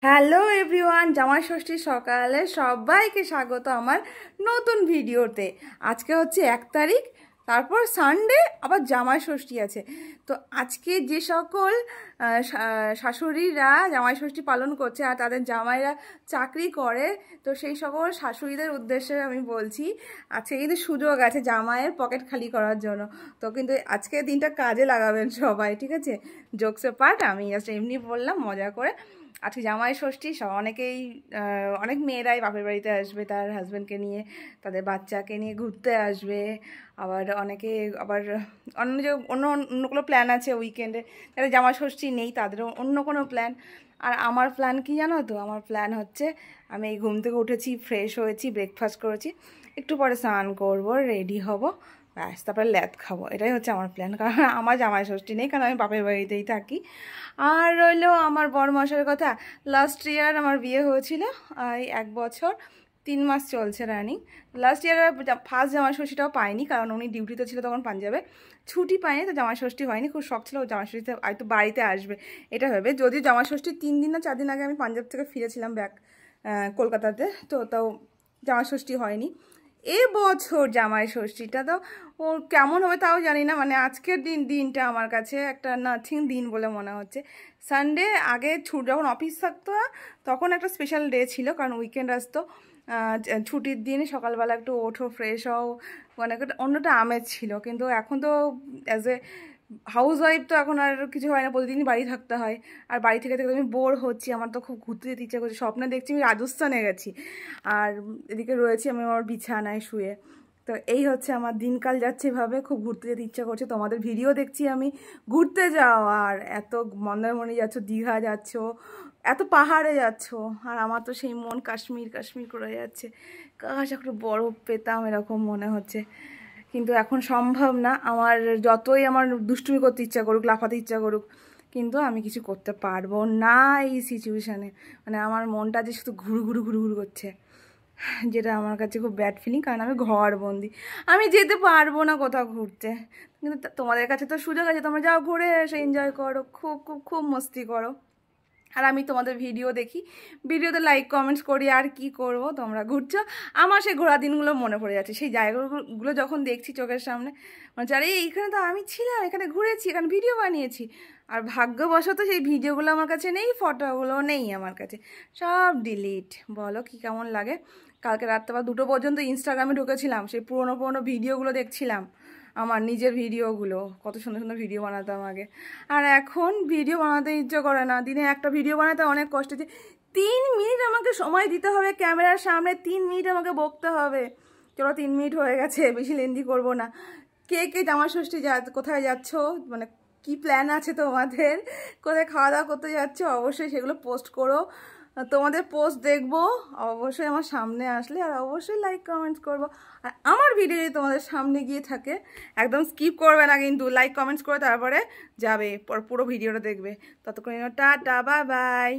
Hello everyone, জামাই ষষ্ঠীর সকালে সবাইকে স্বাগত আমার নতুন ভিডিওতে। আজকে হচ্ছে 1 তারিখ, তারপর সানডে আবার জামাই ষষ্ঠী আছে। তো আজকে যে সকল শাশুড়িরা জামাই ষষ্ঠী পালন করছে আর তাদের জামাইরা চাকরি করে, তো সেই সকল শাশুড়িদের উদ্দেশ্যে আমি বলছি, আজকে কিন্তু সুযোগ আছে জামাইয়ের পকেট খালি করার জন্য। তো কিন্তু আজকে দিনটা কাজে লাগাবেন সবাই, ঠিক আছে? জোকসে পার্ট, আমি জাস্ট এমনি বললাম মজা করে। আজকে জামাই ষষ্ঠী, অনেকেই অনেক মেয়েরাই বাপের বাড়িতে আসবে তার হাজব্যান্ডকে নিয়ে, তাদের বাচ্চাকে নিয়ে ঘুরতে আসবে। আবার অনেকে আবার অন্য অন্য কোনো প্ল্যান আছে উইকেন্ডে, যাদের জামাই ষষ্ঠী নেই তাদেরও অন্য কোনো প্ল্যান। আর আমার প্ল্যান কি জানো তো? আমার প্ল্যান হচ্ছে, আমি এই ঘুম থেকে উঠেছি, ফ্রেশ হয়েছি, ব্রেকফাস্ট করেছি, একটু পরে স্নান করবো, রেডি হব, ব্যাস তারপরে ল্যাদ খাবো। এটাই হচ্ছে আমার প্ল্যান, কারণ আমার জামাই ষষ্ঠী নেই, কারণ আমি বাপের বাড়িতেই থাকি। আর রইলো আমার বরমশাইয়ের কথা। লাস্ট ইয়ার আমার বিয়ে হয়েছিল, এই 1 বছর 3 মাস চলছে রানিং। লাস্ট ইয়ার ফার্স্ট জামাই ষষ্ঠীটাও পাইনি, কারণ উনি ডিউটিতে ছিল তখন পাঞ্জাবে, ছুটি পাইনি, তো জামাই ষষ্ঠী হয়নি। খুব শখ ছিল জামাই ষষ্ঠীতে হয়তো বাড়িতে আসবে এটা ভেবে, যদিও জামাই ষষ্ঠীর 3 দিন না 4 দিন আগে আমি পাঞ্জাব থেকে ফিরেছিলাম ব্যাক কলকাতাতে, তো তাও জামাই ষষ্ঠী হয়নি। এবছর জামাই ষষ্ঠীটা তো ও কেমন হবে তাও জানি না, মানে আজকের দিনটা আমার কাছে একটা নাথিং দিন বলে মনে হচ্ছে। সানডে আগে যখন অফিস থাকতো না তখন একটা স্পেশাল ডে ছিল, কারণ উইকেন্ড আসতো, ছুটির দিন সকালবেলা একটু ওঠো, ফ্রেশ হও, মানে একটা অন্যটা আমেজ ছিল। কিন্তু এখন তো অ্যাজ এ হাউস ওয়াইফ তো এখন আর কিছু হয় না, প্রতিদিনই বাড়ি থাকতে হয়। আর বাড়ি থেকে থেকে আমি বোর হচ্ছি, আমার তো খুব ঘুরতে যেতে ইচ্ছা করছে, স্বপ্নে দেখছি আমি রাজস্থানে গেছি, আর এদিকে রয়েছি আমি আমার বিছানায় শুয়ে। তো এই হচ্ছে আমার দিনকাল যাচ্ছে এভাবে, খুব ঘুরতে যেতে ইচ্ছা করছে। তোমাদের ভিডিও দেখছি আমি ঘুরতে যাও, আর এত মন্দারমণি যাচ্ছ, দীঘা যাচ্ছ, এত পাহাড়ে যাচ্ছ, আর আমার তো সেই মন কাশ্মীর কাশ্মীর করে যাচ্ছে। কাশ একটু বরফ পেতাম, এরকম মনে হচ্ছে, কিন্তু এখন সম্ভব না। আমার যতই আমার দুষ্টুমি করতে ইচ্ছা করুক, লাফাতে ইচ্ছা করুক, কিন্তু আমি কিছু করতে পারবো না এই সিচুয়েশানে। মানে আমার মনটা যে শুধু ঘুরু ঘুরু ঘুরু ঘুরু করছে, যেটা আমার কাছে খুব ব্যাড ফিলিং, কারণ আমি ঘরবন্দি, আমি যেতে পারবো না কোথাও ঘুরতে। কিন্তু তোমাদের কাছে তো সুযোগ আছে, তোমরা যাও ঘুরে এসে এনজয় করো, খুব খুব খুব মস্তি করো। আর আমি তোমাদের ভিডিও দেখি, ভিডিওতে লাইক কমেন্টস করি, আর কি করব, তোমরা ঘুরছো। আমার সেই ঘোরা দিনগুলো মনে পড়ে যাচ্ছে, সেই জায়গাগুলো যখন দেখছি চোখের সামনে, মানে আরে এইখানে তো আমি ছিলাম, এখানে ঘুরেছি, এখানে ভিডিও বানিয়েছি। আর ভাগ্যবশত সেই ভিডিওগুলো আমার কাছে নেই, ফটোগুলো নেই আমার কাছে, সব ডিলিট। বলো কি কেমন লাগে? কালকে রাত্রে 2টো পর্যন্ত ইনস্টাগ্রামে ঢুকেছিলাম, সেই পুরোনো পুরোনো ভিডিওগুলো দেখছিলাম, আমার নিজের ভিডিওগুলো, কত সুন্দর সুন্দর ভিডিও বানাতাম আগে। আর এখন ভিডিও বানাতে ইচ্ছে করে না, দিনে একটা ভিডিও বানাতে অনেক কষ্ট, যে 3 মিনিট আমাকে সময় দিতে হবে ক্যামেরার সামনে, 3 মিনিট আমাকে বকতে হবে। চলো 3 মিনিট হয়ে গেছে, বেশি লেন্দি করব না। কে কে জামাই ষষ্ঠী কোথায় যাচ্ছ, মানে কি প্ল্যান আছে তোমাদের, কোথায় খাওয়া দাওয়া করতে যাচ্ছ, অবশ্যই সেগুলো পোস্ট করো। তোমাদের পোস্ট দেখবো অবশ্যই আমার সামনে আসলে, আর অবশ্যই লাইক কমেন্টস করবো। আর আমার ভিডিও যদি তোমাদের সামনে গিয়ে থাকে, একদম স্কিপ করবে না কিন্তু, লাইক কমেন্টস করে তারপরে যাবে, পুরো ভিডিওটা দেখবে। ততক্ষণ টাটা, বাই বাই।